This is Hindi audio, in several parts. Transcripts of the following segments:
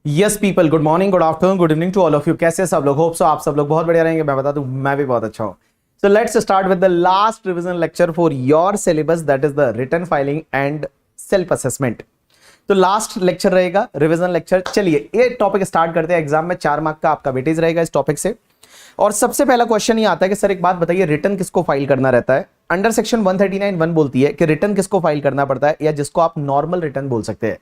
Yes people, good morning, good afternoon, good evening to all of you. कैसे सब लोग? होप सो आप सब लोग बहुत बढ़िया रहेंगे। मैं बता दूं, मैं भी बहुत अच्छा हूं। So let's start with the last revision lecture for your syllabus, that is the written filing and self assessment. तो लास्ट लेक्चर रहेगा रिवीजन लेक्चर। चलिए ये टॉपिक स्टार्ट करते हैं। एग्जाम में 4 मार्क का आपका वेटेज रहेगा इस टॉपिक से। और सबसे पहला क्वेश्चन ये आता है कि सर एक बात बताइए, रिटर्न किसको फाइल करना रहता है? अंडर सेक्शन 139(1) बोलती है कि रिटर्न किसको फाइल करना पड़ता है, या जिसको आप नॉर्मल रिटर्न बोल सकते हैं।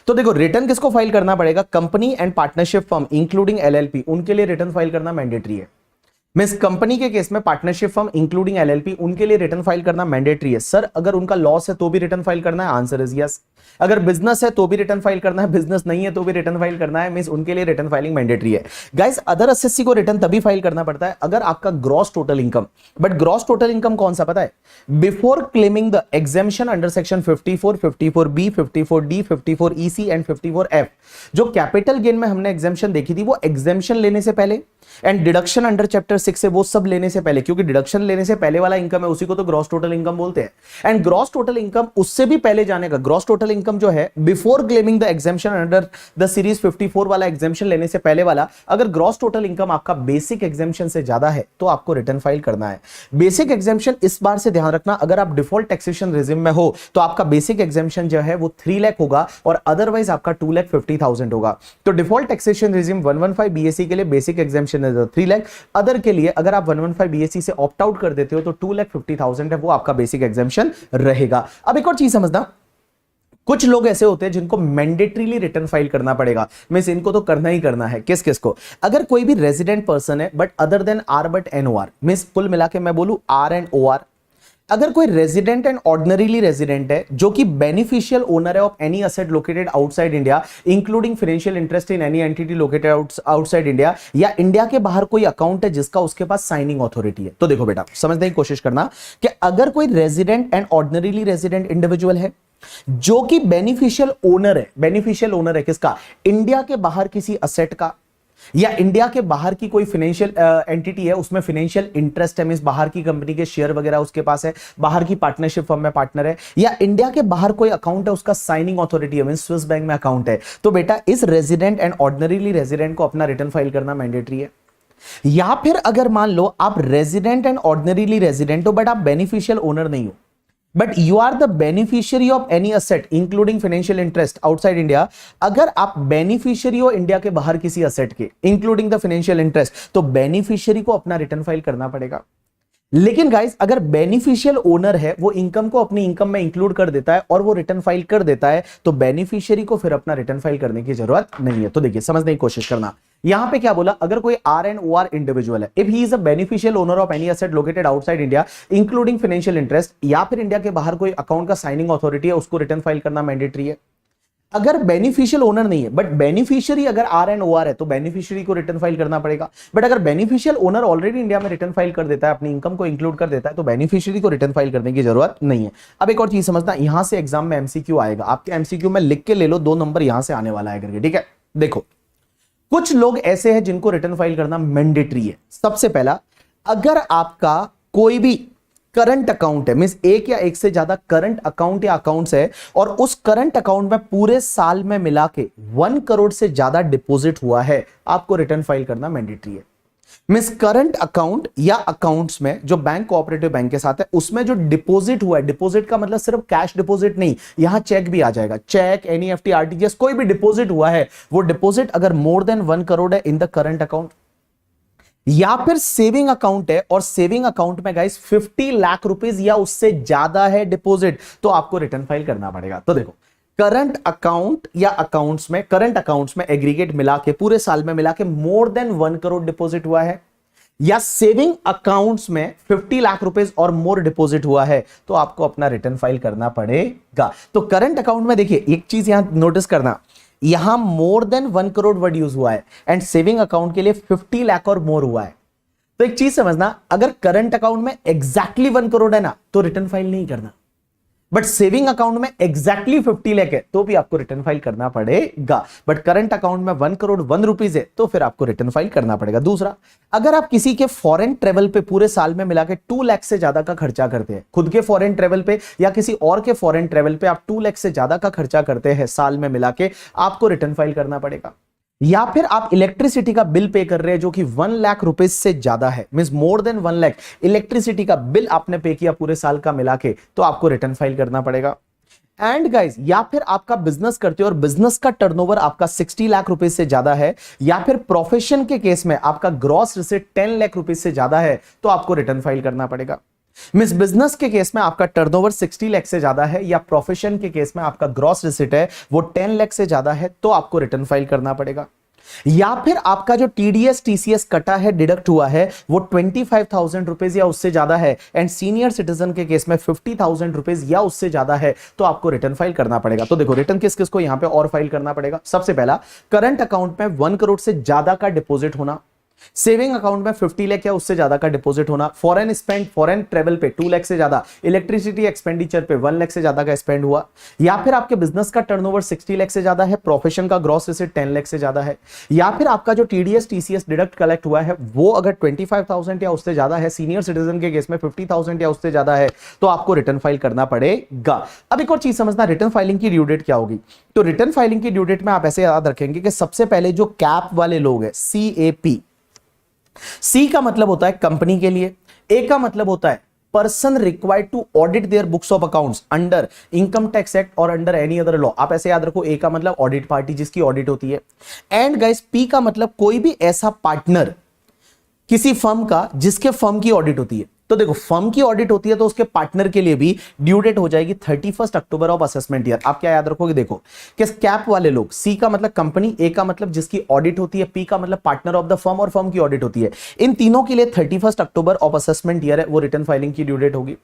तो देखो, रिटर्न किसको फाइल करना पड़ेगा? Company and partnership firm including LLP, उनके लिए रिटर्न फाइल करना मैंडेटरी है। मिस कंपनी के केस में पार्टनरशिप फर्म इंक्लूडिंग एलएलपी, उनके लिए रिटर्न फाइल करना मैंडेटरी है। सर अगर उनका लॉस है तो भी रिटर्न फाइल करना है? Answer is yes. अगर बिजनेस है तो भी रिटर्न फाइल करना है, बिजनेस नहीं है तो भी रिटर्न फाइल करना है। मींस उनके लिए रिटर्न फाइलिंग मैंडेटरी है। गाइस, अदर एसएससी को रिटर्न तभी फाइल करना पड़ता है अगर आपका gross total income, but gross total income कौन सा पता है? Before claiming the exemption under section 54, 54B, 54D, 54EC and 54F। जो कैपिटल गेन में हमने एग्जेम्पशन देखी थी, वो एग्जेम्पशन लेने से पहले एंड डिडक्शन अंडर चैप्टर 6 से, वो सब लेने से पहले, क्योंकि डिडक्शन लेने से पहले वाला इनकम है उसी को तो ग्रॉस टोटल इनकम बोलते हैं। एंड ग्रॉस टोटल इनकम उससे भी पहले जाने का, ग्रॉस टोटल इनकम जो है before claiming the exemption under the series 54 वाला, एग्जेम्पशन लेने से पहले वाला, अगर ग्रॉस टोटल इनकम आपका बेसिक एग्जेम्पशन से ज्यादा है तो आपको रिटर्न फाइल करना है। बेसिक एग्जेम्पशन इस बार से ध्यान रखना, अगर आप डिफॉल्ट टैक्सेशन रेजिम में हो तो आपका बेसिक एग्जेम्पशन जो है वो 3 लाख होगा और अदरवाइज आपका 2,50,000 होगा। तो डिफॉल्ट टैक्सेशन रेजिम 115 बीएससी के लिए बेसिक एग्जेम्पशन है 3 लाख। अदर के लिए अगर आप 115 बीएससी से ऑप्ट आउट कर देते हो तो 2,50,000 है, वो आपका बेसिक एग्जेम्पशन रहेगा। अब एक और चीज समझना, कुछ लोग ऐसे होते हैं जिनको मैंडेटरीली रिटर्न फाइल करना पड़ेगा। मींस इनको तो करना ही करना है। किस किस को? अगर कोई भी रेजिडेंट पर्सन है but other than R but NOR, means कुल मिला के मैं बोलूं आर एंड ओआर। अगर कोई रेजिडेंट एंड ऑर्डिनरीली रेजिडेंट है जो कि बेनिफिशियल ओनर है of any asset located outside India including financial interest in any entity located outside India, या इंडिया के बाहर कोई अकाउंट है जिसका उसके पास साइनिंग अथॉरिटी है। तो देखो बेटा, समझने की कोशिश करना कि अगर कोई resident and ordinarily resident individual है जो कि बेनिफिशियल ओनर है, बेनिफिशियल ओनर है किसका? इंडिया के बाहर किसी असेट का, या इंडिया के बाहर की कोई फाइनेंशियल एंटिटी है उसमें फाइनेंशियल इंटरेस्ट है, मींस बाहर की कंपनी के शेयर वगैरह उसके पास है, बाहर की पार्टनरशिप फर्म में पार्टनर है, या इंडिया के बाहर कोई अकाउंट है उसका साइनिंग अथॉरिटी है, मींस स्विस बैंक में अकाउंट है। तो बेटा इस रेजिडेंट एंड ऑर्डिनरीली रेजिडेंट को अपना रिटर्न फाइल करना मैंडेटरी है। या फिर अगर मान लो आप रेजिडेंट एंड ऑर्डिनरीली रेजिडेंट हो बट आप बेनिफिशियल ओनर नहीं हो, but you are the beneficiary of any asset including financial interest outside India. अगर आप बेनिफिशियरी हो इंडिया के बाहर किसी असेट के इंक्लूडिंग द फाइनेंशियल इंटरेस्ट, तो बेनिफिशियरी को अपना रिटर्न फाइल करना पड़ेगा। लेकिन गाइस, अगर बेनिफिशियल ओनर है वो इनकम को अपनी इनकम में इंक्लूड कर देता है और वो रिटर्न फाइल कर देता है, तो बेनिफिशियरी को फिर अपना रिटर्न फाइल करने की जरूरत नहीं है। तो देखिए, समझने की कोशिश करना, यहां पे क्या बोला? अगर कोई R and O R individual है, if he is a beneficial owner of any asset located outside India including financial interest, या फिर इंडिया के बाहर कोई अकाउंट का साइनिंग अथॉरिटी है, उसको रिटर्न फाइल करना मैंडेटरी है। अगर बेनिफिशियल ओनर नहीं है बट बेनिफिशियरी अगर आर एंड ओ आर है, तो बेनिफिशियरी को रिटर्न फाइल करना पड़ेगा। बट अगर बेनिफिशियल ओनर ऑलरेडी इंडिया में रिटर्न फाइल कर देता है, अपनी इनकम को इंक्लूड कर देता है, तो बेनिफिशियरी को रिटर्न फाइल करने की जरूरत नहीं है। अब एक और चीज समझना, यहां से एग्जाम में एमसीक्यू आएगा, आपके एमसीक्यू में लिख के ले लो, 2 नंबर यहां से आने वाला है करके, ठीक है? देखो, कुछ लोग ऐसे हैं जिनको रिटर्न फाइल करना मैंडेटरी है। सबसे पहला, अगर आपका कोई भी करंट अकाउंट है, मींस एक या एक से ज्यादा करंट अकाउंट या अकाउंट्स है, और उस करंट अकाउंट में पूरे साल में मिला के 1 करोड़ से ज्यादा डिपॉजिट हुआ है, आपको रिटर्न फाइल करना मैंडेटरी है। मींस करंट अकाउंट या अकाउंट्स में जो बैंक कोऑपरेटिव बैंक के साथ है, उसमें जो डिपॉजिट हुआ है, डिपॉजिट का मतलब सिर्फ कैश डिपॉजिट नहीं, यहां चेक भी आ जाएगा, चेक, एनईएफटी, आरटीजीएस, कोई भी डिपॉजिट हुआ है, वो डिपॉजिट अगर मोर देन 1 करोड़ है इन द करंट अकाउंट, या फिर सेविंग अकाउंट है और सेविंग अकाउंट में गाइस 50 लाख रुपीस या उससे ज्यादा है डिपॉजिट, तो आपको रिटर्न फाइल करना पड़ेगा। तो देखो, करंट अकाउंट या अकाउंट्स में, करंट अकाउंट्स में एग्रीगेट मिला के पूरे साल में मिला के मोर देन 1 करोड़ डिपॉजिट हुआ है, या सेविंग अकाउंट्स में 50 लाख रुपीस और मोर डिपॉजिट हुआ है, तो आपको अपना रिटर्न फाइल करना पड़ेगा। तो करंट अकाउंट में देखिए, एक चीज यहां नोटिस करना, यहां more than 1 crore word use हुआ है, एंड सेविंग अकाउंट के लिए 50 लाख और मोर हुआ है। तो एक चीज समझना, अगर करंट अकाउंट में एग्जैक्टली 1 करोड़ है ना, तो रिटर्न फाइल नहीं करना, बट सेविंग अकाउंट में एग्जैक्टली 50 लाख है तो भी आपको रिटर्न फाइल करना पड़ेगा। बट करंट अकाउंट में 1 करोड़ 1 रुपीज है तो फिर आपको रिटर्न फाइल करना पड़ेगा। दूसरा, अगर आप किसी के फॉरेन ट्रेवल पे पूरे साल में मिला के 2 लाख से ज्यादा का खर्चा करते हैं, खुद के फॉरेन ट्रेवल पे या किसी और के फॉरेन ट्रेवल पे आप 2 लाख से ज्यादा का खर्चा करते हैं साल में मिला के, आपको रिटर्न फाइल करना पड़ेगा। या फिर आप इलेक्ट्रिसिटी का बिल पे कर रहे हैं जो कि 1 लाख रुपीज से ज्यादा है, means more than 1 lakh electricity का बिल आपने पे किया पूरे साल का मिला के, तो आपको रिटर्न फाइल करना पड़ेगा। एंड गाइस, या फिर आपका बिजनेस करते हो और बिजनेस का टर्नओवर आपका 60 लाख रुपीज से ज्यादा है, या फिर प्रोफेशन के केस में आपका ग्रॉस रिसीट 10 लाख रुपीज से ज्यादा है, तो आपको रिटर्न फाइल करना पड़ेगा। मिस बिजनेस के केस में आपका टर्नओवर 60 लाख से ज्यादा है, या प्रोफेशन के केस में आपका ग्रॉस रिसीट है वो 10 लाख से ज्यादा है, तो आपको रिटर्न फाइल करना पड़ेगा। या फिर आपका जो टीडीएस टीसीएस कटा है, डिडक्ट हुआ है, वो 25,000 रुपीज या उससे ज्यादा है, एंड सीनियर सिटीजन के केस में 50,000 रुपीज या उससे ज्यादा है, तो आपको रिटर्न फाइल करना पड़ेगा। तो देखो रिटर्न किस किस को यहां पे और फाइल करना पड़ेगा। सबसे पहला, करंट अकाउंट में 1 करोड़ से ज्यादा का डिपॉजिट होना, सेविंग अकाउंट में 50 लाख या उससे ज्यादा का डिपॉजिट होना, फॉरेन स्पेंड फॉरेन ट्रेवल पे 2 लाख से ज्यादा, इलेक्ट्रिसिटी एक्सपेंडिचर पे 1 लाख से ज्यादा का स्पेंड हुआ, या फिर आपके बिजनेस का टर्नओवर 60 लाख से ज्यादा है, प्रोफेशन का ग्रॉस रिसीट 10 लाख से ज्यादा है, या फिर आपका जो टीडीएस टीसीएस डिडक्ट कलेक्ट हुआ है वो अगर 25,000 या उससे ज्यादा है, सीनियर सिटीजन के केस में 50,000 या उससे ज्यादा है, तो आपको रिटर्न फाइल करना पड़ेगा। अब एक और चीज समझना, रिटर्न फाइलिंग की ड्यू डेट क्या होगी। तो रिटर्न फाइलिंग की ड्यू डेट में आप ऐसे याद रखेंगे कि सबसे पहले जो कैप वाले लोग हैं, CAP, सी का मतलब होता है कंपनी के लिए, ए का मतलब होता है person required to audit their books of accounts under income tax act और अंडर एनी अदर लॉ। आप ऐसे याद रखो, ए का मतलब ऑडिट पार्टी जिसकी ऑडिट होती है, एंड गाइस पी का मतलब कोई भी ऐसा पार्टनर किसी फर्म का जिसके फर्म की ऑडिट होती है। तो देखो फर्म की ऑडिट होती है तो उसके पार्टनर के लिए भी ड्यू डेट हो जाएगी 31 अक्टूबर ऑफ असेसमेंट ईयर। आप क्या याद रखोगे, देखो कि कैप वाले लोग, सी का मतलब कंपनी, ए का मतलब जिसकी ऑडिट होती है, पी का मतलब पार्टनर ऑफ द फर्म और फर्म की ऑडिट होती है, इन तीनों के लिए 31 अक्टूबर ऑफ असेसमेंट ईयर है, वो रिटर्न फाइलिंग की ड्यू डेट होगी।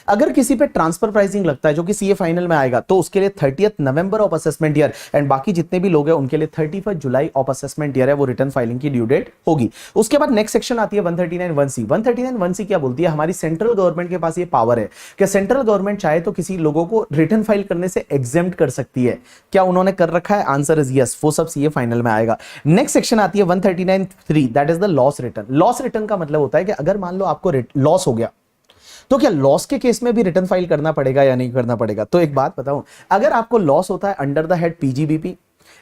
अगर किसी पे ट्रांसफर प्राइसिंग लगता है जो कि सीए फाइनल में आएगा, तो उसके लिए 30 November of assessment year, and बाकी जितने भी लोग हैं उनके लिए 31 जुलाई ऑफ असेसमेंट ईयर है, वो रिटर्न फाइलिंग की ड्यू डेट होगी। उसके बाद नेक्स्ट सेक्शन आती है 139(1)(c). 139(1)(c) क्या बोलती है, हमारी सेंट्रल गवर्नमेंट के पास ये पावर है कि सेंट्रल गवर्नमेंट चाहे तो किसी लोगों को रिटर्न फाइल करने से एग्जेम्प्ट कर सकती है। क्या उन्होंने कर रखा है? आंसर इज यस, वो सब सीए फाइनल में आएगा। नेक्स्ट सेक्शन आती है 139(3), that is the loss return. Loss return का मतलब होता है कि अगर मान लो आपको लॉस हो गया, तो क्या लॉस के केस में भी रिटर्न फाइल करना पड़ेगा या नहीं करना पड़ेगा। तो एक बात बताऊं, अगर आपको लॉस होता है अंडर द हेड पीजीबीपी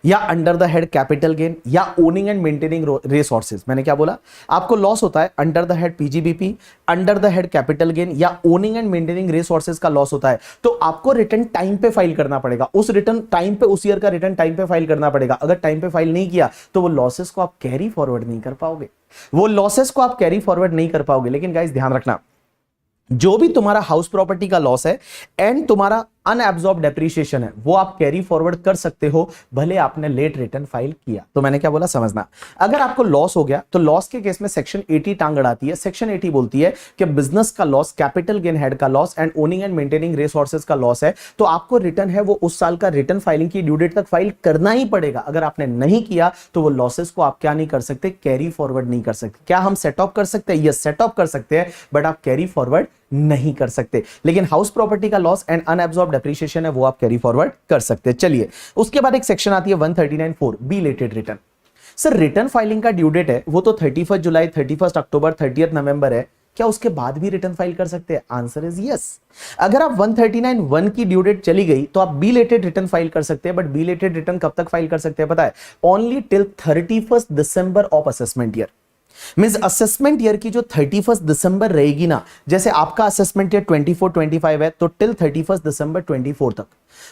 या under the head capital gain या ओनिंग एंड मेंटेनिंग रिसोर्सेज, मैंने क्या बोला, आपको लॉस होता है under the head PGBP, under the head capital gain या ओनिंग एंड मेंटेनिंग रिसोर्सेज का लॉस होता है, तो आपको रिटर्न टाइम पे फाइल करना पड़ेगा। उस रिटर्न टाइम पे, उस ईयर का रिटर्न टाइम पे फाइल करना पड़ेगा। अगर टाइम पे फाइल नहीं किया तो वो लॉसेस को आप कैरी फॉरवर्ड नहीं कर पाओगे, वो लॉसेस को आप कैरी फॉरवर्ड नहीं कर पाओगे। लेकिन गाइस ध्यान रखना, जो भी तुम्हारा हाउस प्रॉपर्टी का लॉस है एंड तुम्हारा अनएब्सॉर्ब डेप्रिसिएशन है, वो आप कैरी फॉरवर्ड कर सकते हो भले आपने लेट रिटर्न फाइल किया। तो मैंने क्या बोला समझना, अगर आपको लॉस हो गया तो लॉस के केस में सेक्शन 80 टांग अड़ाती है। सेक्शन 80 बोलती है कि बिजनेस का लॉस, कैपिटल गेन हेड का loss and owning and maintaining resources का लॉस है, तो आपको रिटर्न है वो उस साल का रिटर्न फाइलिंग की ड्यू डेट तक फाइल करना ही पड़ेगा। अगर आपने नहीं किया तो वो लॉसेस को आप क्या नहीं कर सकते, कैरी फॉरवर्ड नहीं कर सकते। क्या हम सेट ऑफ कर सकते हैं? यस, सेट ऑफ कर सकते हैं, बट आप कैरी फॉरवर्ड नहीं कर सकते। लेकिन हाउस प्रॉपर्टी का लॉस एंड अनएब्सॉर्ब डेप्रिसिएशन है, वो आप कैरी फॉरवर्ड कर सकते हैं। चलिए, उसके बाद एक सेक्शन आती है 139(4), belated return. Sir return filing का ड्यू डेट है वो तो 31 जुलाई, 31 अक्टूबर, 30 नवंबर है, क्या उसके बाद भी रिटर्न फाइल कर सकते हैं? Answer is yes. अगर आप 139(1) की ड्यू डेट चली गई तो आप बिलेटेड रिटर्न फाइल कर सकते हैं, बट बिलेटेड रिटर्न कब तक फाइल कर सकते हैं पता है? Only till 31 December of assessment year. Means assessment year की जो 31 दिसंबर रहेगी ना, जैसे आपका असेसमेंट ईयर 24-25 है, तो टिल 31 दिसंबर 24 तक।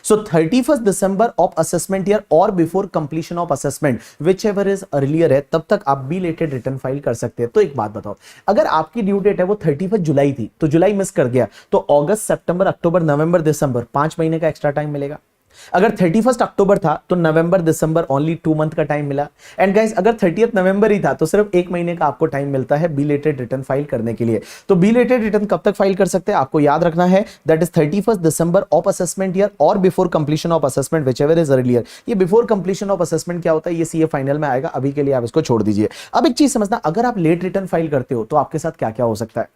सो 31 दिसंबर ऑफ असेसमेंट ईयर और before completion of assessment, which ever is earlier है, तब तक आप बिलेटेड रिटर्न फाइल कर सकते हैं। तो एक बात बताओ, अगर आपकी ड्यू डेट है वो 31 जुलाई थी, तो जुलाई मिस कर गया, तो अगस्त, सितंबर, अक्टूबर, नवंबर, दिसंबर 5 महीने का एक्स्ट्रा टाइम मिलेगा। अगर 31 अक्टूबर था तो नवंबर, दिसंबर ओनली 2 मंथ का टाइम मिला। एंड गाइस, अगर 30 नवंबर ही था तो सिर्फ 1 महीने का आपको टाइम मिलता है बिलेटेड रिटर्न फाइल करने के लिए। तो बिलेटेड रिटर्न कब तक फाइल कर सकते हैं आपको याद रखना है, that is 31 December of assessment year और before completion of assessment, whichever is earlier. ये बिफोर कंप्लीशन ऑफ असेसमेंट क्या होता है, ये सीए फाइनल में आएगा, अभी के लिए आप इसको छोड़ दीजिए। अब एक चीज समझना, अगर आप लेट रिटर्न फाइल करते हो तो आपके साथ क्या क्या हो सकता है।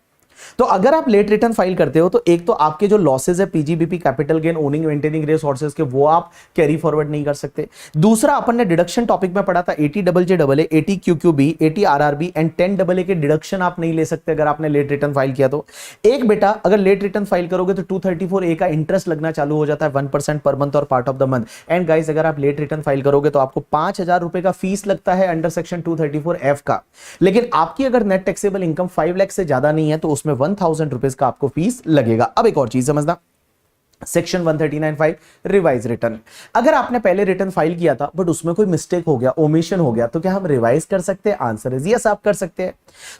तो अगर आप लेट रिटर्न फाइल करते हो तो एक तो आपके जो लॉसेज है PGBP, capital gain, owning maintaining resources के, वो आप कैरी फॉरवर्ड नहीं कर सकते। दूसरा अपन ने डिडक्शन टॉपिक में पढ़ा था 80 double J double A, 80 QQB, 80 RRB and 10 double A के डिडक्शन आप नहीं ले सकते अगर आपने लेट रिटर्न फाइल किया तो। एक बेटा अगर लेट रिटर्न फाइल करोगे तो 234A का इंटरेस्ट लगना चालू हो जाता है 1% पर मंथ और part of the month. And guys अगर आप लेट रिटर्न फाइल करोगे तो आपको 5,000 रुपए का फीस लगता है अंडर सेक्शन 234F का। लेकिन आपकी अगर नेट टैक्सेबल इनकम 5 लाख से ज्यादा नहीं है तो उसमें 1,000 रुपीज का आपको फीस लगेगा। अब एक और चीज समझना, सेक्शन 139(5) रिवाइज रिटर्न। अगर आपने पहले रिटर्न फाइल किया था बट उसमें कोई मिस्टेक हो गया, ओमिशन हो गया, तो क्या हम रिवाइज कर सकते हैं? आंसर इज यस, आप कर सकते हैं।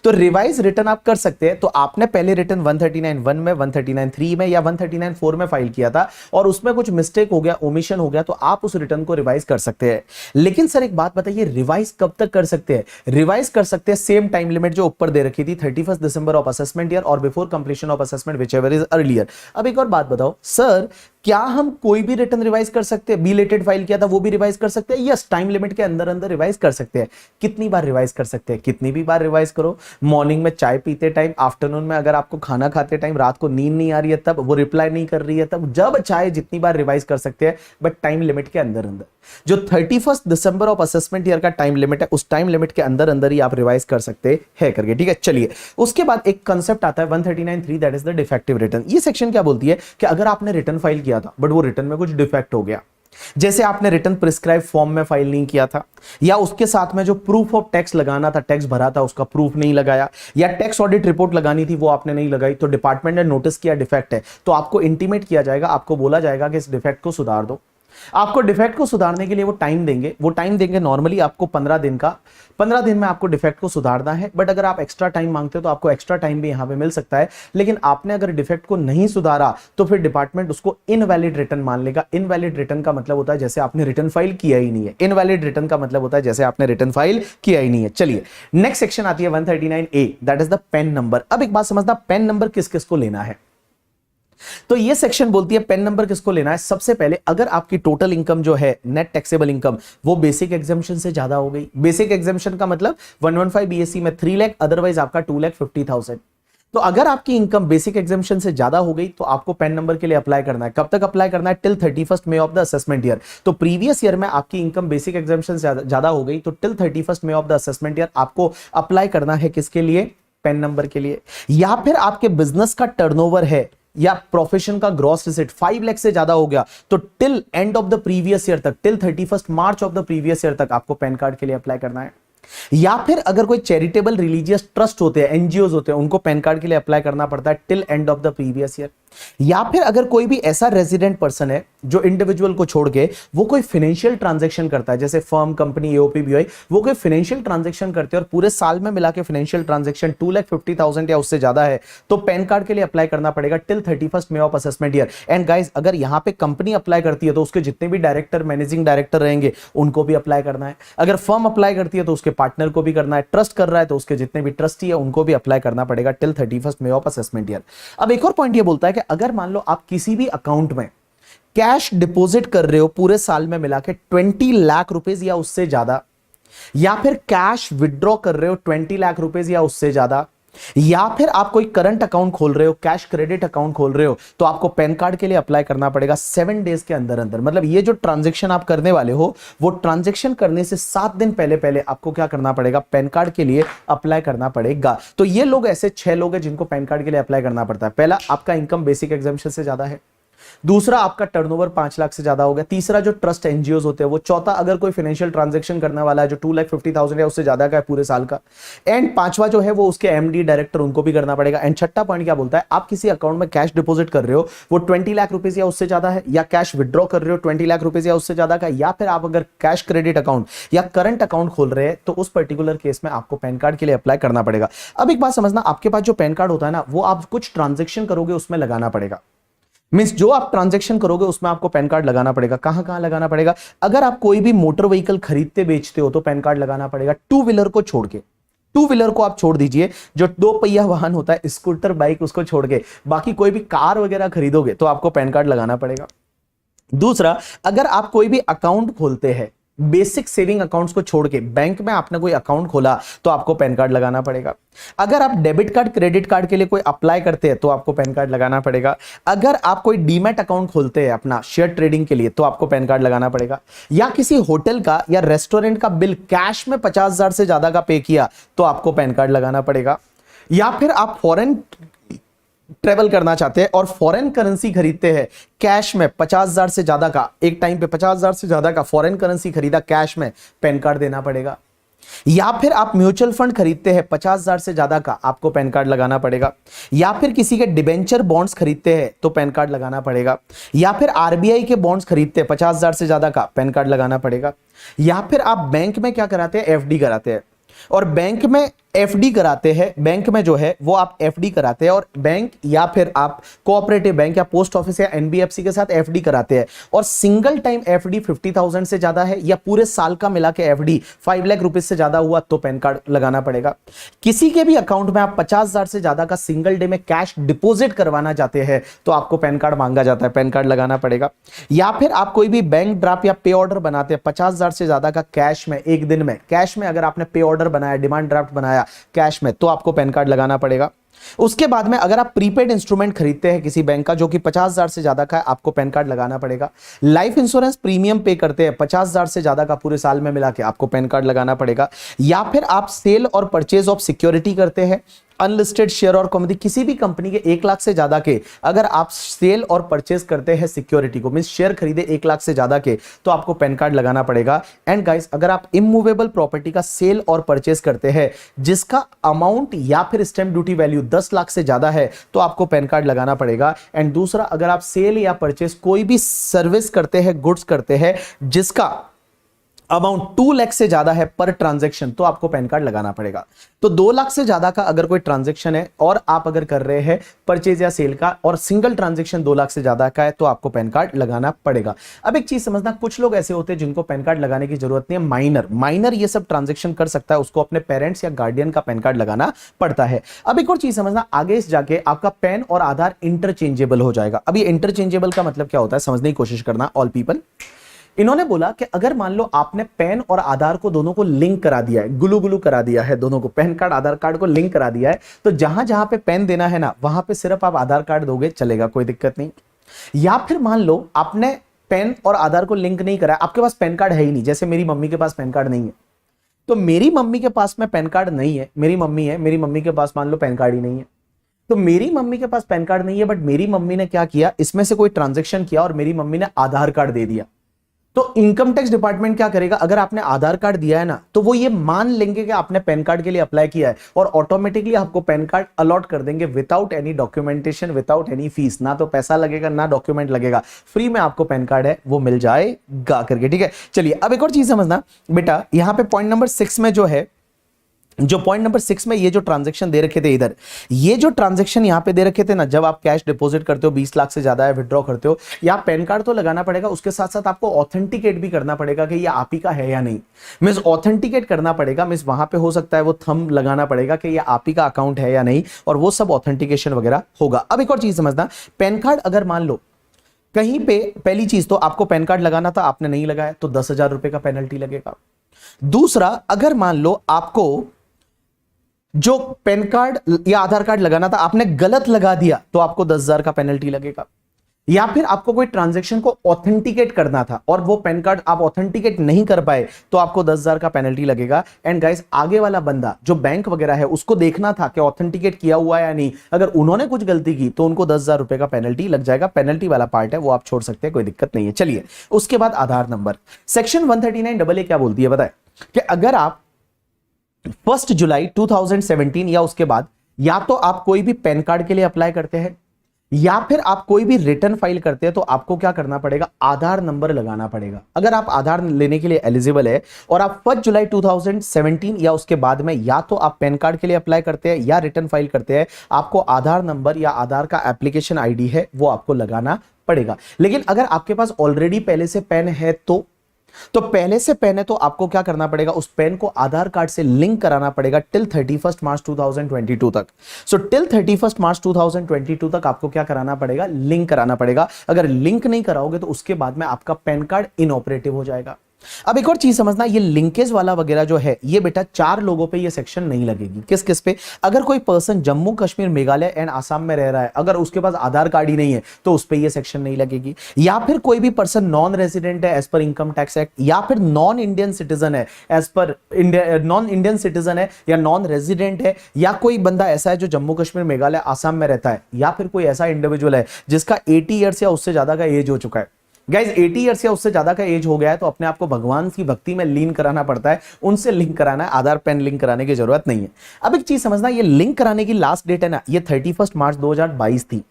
तो रिवाइज रिटर्न आप कर सकते हैं। तो आपने पहले रिटर्न 139(1) में, 139(3) में या 139(4) में फाइल किया था और उसमें कुछ मिस्टेक हो गया, ओमिशन हो गया, तो आप उस रिटर्न को रिवाइज कर सकते हैं। लेकिन सर एक बात बताइए, रिवाइज कब तक कर सकते हैं? रिवाइज कर सकते हैं सेम टाइम लिमिट जो ऊपर दे रखी थी, 31 दिसंबर ऑफ असेसमेंट ईयर और before completion of assessment which ever is earlier. अब एक और बात बताओ सर, क्या हम कोई भी रिटर्न रिवाइज कर सकते हैं? बिलेटेड फाइल किया था वो भी रिवाइज कर सकते हैं? यस, टाइम लिमिट के अंदर अंदर रिवाइज कर सकते हैं। कितनी बार रिवाइज कर सकते हैं? कितनी भी बार रिवाइज करो। मॉर्निंग में चाय पीते टाइम, आफ्टरनून में अगर आपको खाना खाते टाइम, रात को नींद नहीं आ रही है तब, वो रिप्लाई नहीं कर रही है तब, जब चाहे जितनी बार रिवाइज कर सकते हैं, बट टाइम लिमिट के अंदर अंदर। जो 31 दिसंबर ऑफ असेसमेंट ईयर का टाइम लिमिट है, उस टाइम लिमिट के अंदर अंदर ही आप रिवाइज कर सकते हैं करके। ठीक है, चलिए उसके बाद एक कंसेप्ट आता है 139(3) that is the defective return. ये सेक्शन क्या बोलती है कि अगर आपने रिटर्न फाइल किया था बट वो रिटर्न में कुछ डिफेक्ट हो गया, जैसे आपने रिटर्न प्रिस्क्राइब फॉर्म में फाइल नहीं किया था, या उसके साथ में जो प्रूफ ऑफ टैक्स लगाना था, टैक्स भरा था, उसका प्रूफ नहीं लगाया, या टैक्स ऑडिट रिपोर्ट लगानी थी वो आपने नहीं लगाई, तो डिपार्टमेंट ने नोटिस किया डिफेक्ट है, तो आपको इंटीमेट किया जाएगा, आपको बोला जाएगा कि इस डिफेक्ट को सुधार दो। आपको डिफेक्ट को सुधारने के लिए वो टाइम देंगे नॉर्मली आपको 15 दिन का। 15 दिन में आपको डिफेक्ट को सुधारना है, बट अगर आप एक्स्ट्रा टाइम मांगते हो तो आपको एक्स्ट्रा टाइम भी यहां पे मिल सकता है। लेकिन आपने अगर डिफेक्ट को नहीं सुधारा तो फिर डिपार्टमेंट उसको इनवैलिड रिटर्न मान लेगा। इनवैलिड रिटर्न का मतलब होता है जैसे आपने रिटर्न फाइल किया ही नहीं है। इनवैलिड रिटर्न का मतलब होता है जैसे आपने रिटर्न फाइल किया ही नहीं है। चलिए नेक्स्ट सेक्शन आती है 139A, that is the PAN number. अब एक बात समझना, पेन नंबर किस किस को लेना है। तो ये सेक्शन बोलती है पेन नंबर किसको लेना है। सबसे पहले अगर आपकी टोटल इनकम जो है, नेट टैक्सेबल इनकम, वो बेसिक एग्जाम्पशन से ज्यादा हो गई। बेसिक एग्जाम्पशन का मतलब 115 BSc में 3 लाख, अदरवाइज आपका 2,50,000। तो अगर आपकी इनकम बेसिक एग्जाम्पशन से ज्यादा हो गई तो आपको पेन नंबर के लिए अप्लाई करना है। कब तक अप्लाई करना है? Till 31 May of the assessment year. तो प्रीवियस ईयर में आपकी इनकम बेसिक एग्जाम्पशन से ज्यादा हो गई तो till 31 May of the assessment year आपको अप्लाई करना है। किसके लिए? पेन नंबर के लिए। या फिर आपके बिजनेस का टर्नओवर है या प्रोफेशन का ग्रॉस रिसीट 5 लाख से ज्यादा हो गया तो till end of the previous year तक, till 31 March of the previous year तक आपको पैन कार्ड के लिए अप्लाई करना है। या फिर अगर कोई चैरिटेबल रिलीजियस ट्रस्ट होते हैं, एनजीओज होते हैं, उनको पैन कार्ड के लिए अप्लाई करना पड़ता है till end of the previous year. या फिर अगर कोई भी ऐसा रेजिडेंट पर्सन है जो इंडिविजुअल को छोड़ के वो कोई फाइनेंशियल ट्रांजैक्शन करता है, जैसे फर्म, कंपनी, एओपी, बीओआई, वो कोई फाइनेंशियल ट्रांजैक्शन करते हैं और पूरे साल में मिला के फाइनेंशियल ट्रांजैक्शन 2,50,000 या उससे ज्यादा है तो पैन कार्ड के लिए अप्लाई करना पड़ेगा till 31 May of assessment year. And guys अगर यहां पे कंपनी अप्लाई करती है तो उसके जितने भी डायरेक्टर, मैनेजिंग डायरेक्टर रहेंगे उनको भी अप्लाई करना है। अगर फर्म अप्लाई करती है तो उसके पार्टनर को भी करना है। ट्रस्ट कर रहा है तो उसके जितने भी ट्रस्टी है उनको भी अप्लाई करना पड़ेगा till 31 May of assessment year. अब एक और पॉइंट ये बोलता है कि अगर मान लो आप किसी भी अकाउंट में कैश डिपॉजिट कर रहे हो पूरे साल में मिला के 20 लाख रुपीज या उससे ज्यादा, या फिर कैश विड्रॉ कर रहे हो 20 लाख रुपीज या उससे ज्यादा, या फिर आप कोई करंट अकाउंट खोल रहे हो, कैश क्रेडिट अकाउंट खोल रहे हो, तो आपको पैन कार्ड के लिए अप्लाई करना पड़ेगा 7 डेज के अंदर अंदर। मतलब ये जो ट्रांजैक्शन आप करने वाले हो वो ट्रांजैक्शन करने से 7 दिन पहले पहले आपको क्या करना पड़ेगा? पैन कार्ड के लिए अप्लाई करना पड़ेगा। तो ये लोग ऐसे 6 लोग हैं जिनको पैन कार्ड के लिए अप्लाई करना पड़ता है। पहला, आपका इनकम बेसिक एग्जाम्पशन से ज्यादा है। दूसरा, आपका टर्नओवर 5 लाख से ज्यादा हो गया। तीसरा, जो ट्रस्ट एनजीओज होते हैं वो। चौथा, अगर कोई फाइनेंशियल ट्रांजैक्शन करने वाला है जो 2,50,000 या उससे ज्यादा का है पूरे साल का। एंड पांचवा जो है वो उसके एमडी, डायरेक्टर, उनको भी करना पड़ेगा। एंड छठा पॉइंट क्या बोलता है? आप किसी अकाउंट में कैश डिपॉजिट कर रहे हो वो 20 लाख रुपीज या उससे ज्यादा है, या कैश विड्रॉ कर रहे हो 20 लाख रुपीज या उससे ज्यादा का, या फिर आप अगर कैश क्रेडिट अकाउंट या करंट अकाउंट खोल रहे हैं तो उस पर्टिकुलर केस में आपको पैन कार्ड के लिए अप्लाई करना पड़ेगा। अब एक बात समझना, आपके पास जो पैन कार्ड होता है ना वो आप कुछ ट्रांजेक्शन करोगे उसमें लगाना पड़ेगा। मींस जो आप ट्रांजैक्शन करोगे उसमें आपको पैन कार्ड लगाना पड़ेगा। कहां कहां लगाना पड़ेगा? अगर आप कोई भी मोटर व्हीकल खरीदते बेचते हो तो पैन कार्ड लगाना पड़ेगा। टू व्हीलर को छोड़ के, टू व्हीलर को आप छोड़ दीजिए, जो 2 पहिया वाहन होता है, स्कूटर, बाइक, उसको छोड़ के बाकी कोई भी कार वगैरह खरीदोगे तो आपको पैन कार्ड लगाना पड़ेगा। दूसरा, अगर आप कोई भी अकाउंट खोलते हैं बेसिक सेविंग अकाउंट्स को छोड़ के बैंक में आपने कोई अकाउंट खोला तो आपको पैन कार्ड लगाना पड़ेगा। अगर आप डेबिट कार्ड क्रेडिट कार्ड के लिए कोई अप्लाई करते हैं तो आपको पैन कार्ड लगाना पड़ेगा। अगर आप कोई डीमैट अकाउंट खोलते हैं अपना शेयर ट्रेडिंग के लिए तो आपको पैन कार्ड लगाना पड़ेगा। या किसी होटल का या रेस्टोरेंट का बिल कैश में 50,000 से ज्यादा का पे किया तो आपको पैन कार्ड लगाना पड़ेगा। या फिर आप फॉरेन ट्रेवल करना चाहते हैं और फॉरेन करेंसी खरीदते हैं कैश में 50,000 से ज्यादा का, एक टाइम पे 50,000 से ज्यादा का फॉरेन करेंसी खरीदा कैश में, पैन कार्ड देना पड़ेगा। या फिर आप म्यूचुअल फंड खरीदते हैं 50,000 से ज्यादा का, आपको पैन कार्ड लगाना पड़ेगा। या फिर किसी के डिबेंचर बॉन्ड्स खरीदते हैं तो पैन कार्ड लगाना पड़ेगा। या फिर आरबीआई के बॉन्ड्स खरीदते हैं 50,000 से ज्यादा का, पैन कार्ड लगाना पड़ेगा। या फिर आप बैंक में क्या कराते हैं, एफडी कराते हैं और बैंक में एफडी कराते हैं, बैंक में जो है वो आप एफडी कराते हैं और बैंक या फिर आप कोऑपरेटिव बैंक या पोस्ट ऑफिस या एनबीएफसी के साथ एफडी कराते हैं और सिंगल टाइम एफडी 50,000 से ज्यादा है या पूरे साल का मिला के एफडी 5 लाख रुपए से ज्यादा हुआ तो पैन कार्ड लगाना पड़ेगा। किसी के भी अकाउंट में आप 50,000 से ज्यादा का सिंगल डे में कैश डिपोजिट करवाना चाहते हैं तो आपको पैन कार्ड मांगा जाता है, पैन कार्ड लगाना पड़ेगा। या फिर आप कोई भी बैंक ड्राफ्ट या पे ऑर्डर बनाते हैं 50,000 से ज्यादा का कैश में, एक दिन में कैश में अगर आपने पे ऑर्डर बनाया, डिमांड ड्राफ्ट बनाया कैश में तो आपको पैन कार्ड लगाना पड़ेगा। उसके बाद में अगर आप प्रीपेड इंस्ट्रूमेंट खरीदते हैं किसी बैंक का जो कि 50,000 से ज्यादा का है, आपको पैन कार्ड लगाना पड़ेगा। लाइफ इंश्योरेंस प्रीमियम पे करते हैं 50,000 से ज्यादा का पूरे साल में मिला के, आपको पैन कार्ड लगाना पड़ेगा। या फिर आप सेल और परचेज ऑफ सिक्योरिटी करते हैं, अनलिस्टेड शेयर और कमोडिटी किसी भी कंपनी के 1 लाख से ज्यादा के अगर आप सेल और परचेज करते हैं सिक्योरिटी को, मींस शेयर खरीदे 1 लाख से ज्यादा के, तो आपको पैन कार्ड लगाना पड़ेगा। एंड गाइस अगर आप इमूवेबल प्रॉपर्टी का सेल और परचेज करते हैं जिसका अमाउंट या फिर स्टैंप ड्यूटी वैल्यू 10 लाख से ज्यादा है तो आपको पैन कार्ड लगाना पड़ेगा। एंड दूसरा, अगर आप सेल या परचेज कोई भी सर्विस करते हैं, गुड्स करते हैं जिसका अमाउंट 2 लाख से ज्यादा है पर ट्रांजैक्शन तो आपको पैन कार्ड लगाना पड़ेगा। तो 2 लाख से ज्यादा का अगर कोई ट्रांजैक्शन है और आप अगर कर रहे हैं परचेज या सेल का और सिंगल ट्रांजैक्शन 2 लाख से ज्यादा का है तो आपको पैन कार्ड लगाना पड़ेगा। अब एक चीज समझना, कुछ लोग ऐसे होते हैं जिनको पैन कार्ड लगाने की जरूरत नहीं है, माइनर ये सब ट्रांजैक्शन कर सकता है, उसको अपने पेरेंट्स या गार्डियन का पैन कार्ड लगाना पड़ता है। अब एक और चीज समझना, आगे जाके आपका पैन और आधार इंटरचेंजेबल हो जाएगा। अब ये इंटरचेंजेबल का मतलब क्या होता है समझने की कोशिश करना ऑल पीपल। इन्होंने बोला कि अगर मान लो आपने पैन और आधार को दोनों को लिंक करा दिया है, गुलू करा दिया है, दोनों को पैन कार्ड आधार कार्ड को लिंक करा दिया है, तो जहां जहां पे पैन देना है ना वहां पे सिर्फ आप आधार कार्ड दोगे, चलेगा, कोई दिक्कत नहीं। या फिर मान लो आपने पैन और आधार को लिंक नहीं करा, आपके पास पैन कार्ड है ही नहीं, जैसे मेरी मम्मी के पास पैन कार्ड नहीं है, तो मेरी मम्मी के पास में पैन कार्ड नहीं है, मेरी मम्मी है, मेरी मम्मी के पास मान लो पैन कार्ड ही नहीं है, तो मेरी मम्मी के पास पैन कार्ड नहीं है बट मेरी मम्मी ने क्या किया, इसमें से कोई ट्रांजैक्शन किया और मेरी मम्मी ने आधार कार्ड दे दिया, तो इनकम टैक्स डिपार्टमेंट क्या करेगा, अगर आपने आधार कार्ड दिया है ना तो वो ये मान लेंगे कि आपने पैन कार्ड के लिए अप्लाई किया है और ऑटोमेटिकली आपको पैन कार्ड अलॉट कर देंगे without any documentation, without any fees, ना तो पैसा लगेगा ना डॉक्यूमेंट लगेगा, फ्री में आपको पैन कार्ड है वो मिल जाएगा करके। ठीक है, चलिए अब एक और चीज समझना बेटा, यहां पे पॉइंट नंबर 6 में जो है, जो पॉइंट नंबर 6 में ये जो ट्रांजैक्शन दे रखे थे इधर, ये जो ट्रांजैक्शन यहां पे दे रखे थे ना, जब आप कैश डिपॉजिट करते हो 20 लाख से ज्यादा है, विड्रॉ करते हो, यहां पैन कार्ड तो लगाना पड़ेगा, उसके साथ साथ आपको ऑथेंटिकेट भी करना पड़ेगा कि ये आप ही का है या नहीं। मींस ऑथेंटिकेट करना पड़ेगा, मींस वहां पे हो सकता है वो थंब लगाना पड़ेगा कि ये आप ही का अकाउंट है या नहीं, और वो सब ऑथेंटिकेशन वगैरह होगा। अब एक और चीज समझना, पैन कार्ड अगर मान लो कहीं पे, पहली चीज तो आपको पैन कार्ड लगाना था, आपने नहीं लगाया तो 10,000 रुपए का पेनल्टी लगेगा। दूसरा, अगर मान लो आपको जो पैन कार्ड या आधार कार्ड लगाना था आपने गलत लगा दिया तो आपको 10,000 का पेनल्टी लगेगा। या फिर आपको कोई ट्रांजैक्शन को ऑथेंटिकेट करना था और वो पैन कार्ड आप ऑथेंटिकेट नहीं कर पाए तो आपको 10,000 का पेनल्टी लगेगा। एंड गाइस आगे वाला बंदा जो बैंक वगैरह है उसको देखना था कि ऑथेंटिकेट किया हुआ है या नहीं, अगर उन्होंने कुछ गलती की तो उनको 10,000 रुपए का पेनल्टी लग जाएगा। पेनल्टी वाला पार्ट है वो आप छोड़ सकते हैं, कोई दिक्कत नहीं है। चलिए उसके बाद आधार नंबर, सेक्शन 139AA क्या बोलती है बताए, कि अगर आप 1 जुलाई 2017 या उसके बाद या तो आप कोई भी पैन कार्ड के लिए अप्लाई करते हैं या फिर आप कोई भी रिटर्न फाइल करते हैं तो आपको क्या करना पड़ेगा, आधार नंबर लगाना पड़ेगा। अगर आप आधार लेने के लिए एलिजिबल है और आप 1 जुलाई 2017 या उसके बाद में या तो आप पैन कार्ड के लिए अप्लाई करते हैं या रिटर्न फाइल करते हैं, आपको आधार नंबर या आधार का एप्लीकेशन आईडी है वो आपको लगाना पड़ेगा। लेकिन अगर आपके पास ऑलरेडी पहले से पैन है तो पहले से पैन है तो आपको क्या करना पड़ेगा, उस पैन को आधार कार्ड से लिंक कराना पड़ेगा टिल 31 मार्च 2022 तक। सो टिल 31 मार्च 2022 तक आपको क्या कराना पड़ेगा, लिंक कराना पड़ेगा। अगर लिंक नहीं कराओगे तो उसके बाद में आपका पैन कार्ड इनऑपरेटिव हो जाएगा। अब एक और चीज समझना, ये लिंकेज वाला वगैरह जो है ये बेटा 4 लोगों पे ये सेक्शन नहीं लगेगी। किस किस पे? अगर कोई पर्सन जम्मू कश्मीर मेघालय एंड आसाम में रह रहा है, अगर उसके पास आधार कार्ड ही नहीं है तो उस पे ये सेक्शन नहीं लगेगी। या फिर कोई भी पर्सन नॉन रेजिडेंट है as per income tax act, या फिर नॉन इंडियन सिटीजन है as per non Indian citizen है, या नॉन रेजिडेंट है, या कोई बंदा ऐसा है जो जम्मू कश्मीर मेघालय आसाम में रहता है, या फिर कोई ऐसा इंडिविजुअल है जिसका 80 ईयर्स या उससे ज्यादा का एज हो चुका है। गाइज 80 ईयर्स या उससे ज्यादा का एज हो गया है तो अपने आप को भगवान की भक्ति में लीन कराना पड़ता है, उनसे लिंक कराना है, आधार पेन लिंक कराने की जरूरत नहीं है। अब एक चीज समझना, ये लिंक कराने की लास्ट डेट है ना, ये 31 मार्च 2022 थी।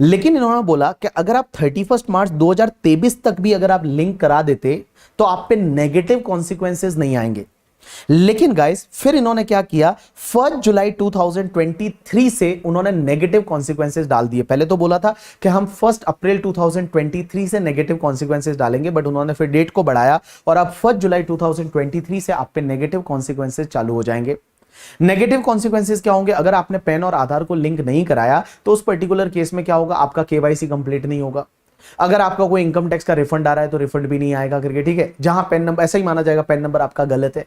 लेकिन इन्होंने बोला कि अगर आप 31 मार्च 2023 तक भी अगर आप लिंक करा देते तो आप पे नेगेटिव कॉन्सिक्वेंसेज नहीं आएंगे। लेकिन गाइस फिर इन्होंने क्या किया, 1 जुलाई 2023 से उन्होंने नेगेटिव कॉन्सिक्वेंसेज डाल दिए। पहले तो बोला था कि हम 1 अप्रैल 2023 से नेगेटिव कॉन्सिक्वेंसेज डालेंगे, बट उन्होंने फिर डेट को बढ़ाया और अब 1 जुलाई 2023 से आप पे नेगेटिव कॉन्सिक्वेंसेज चालू हो जाएंगे। नेगेटिव कॉन्सिक्वेंसेज क्या होंगे? अगर आपने पैन और आधार को लिंक नहीं कराया तो उस पर्टिकुलर केस में क्या होगा, आपका केवाईसी कंप्लीट नहीं होगा। अगर आपका कोई इनकम टैक्स का रिफंड आ रहा है तो रिफंड भी नहीं आएगा करके, ठीक है, जहां पैन नंबर ऐसा ही माना जाएगा पैन नंबर आपका गलत है,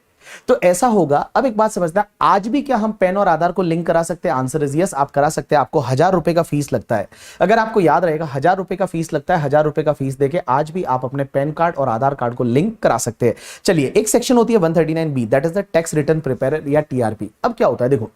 तो ऐसा होगा। अब एक बात समझना, आज भी क्या हम पैन और आधार को लिंक करा सकते हैं? आंसर इज यस, आप करा सकते हैं। आपको 1000 रुपए का फीस लगता है, अगर आपको याद रहेगा 1000 रुपए का फीस लगता है। 1000 रुपए का फीस देके आज भी आप अपने पैन कार्ड और आधार कार्ड को लिंक करा सकते हैं। चलिए, एक सेक्शन होती है 139B, that is the tax return preparer या टीआरपी। अब क्या होता है, देखो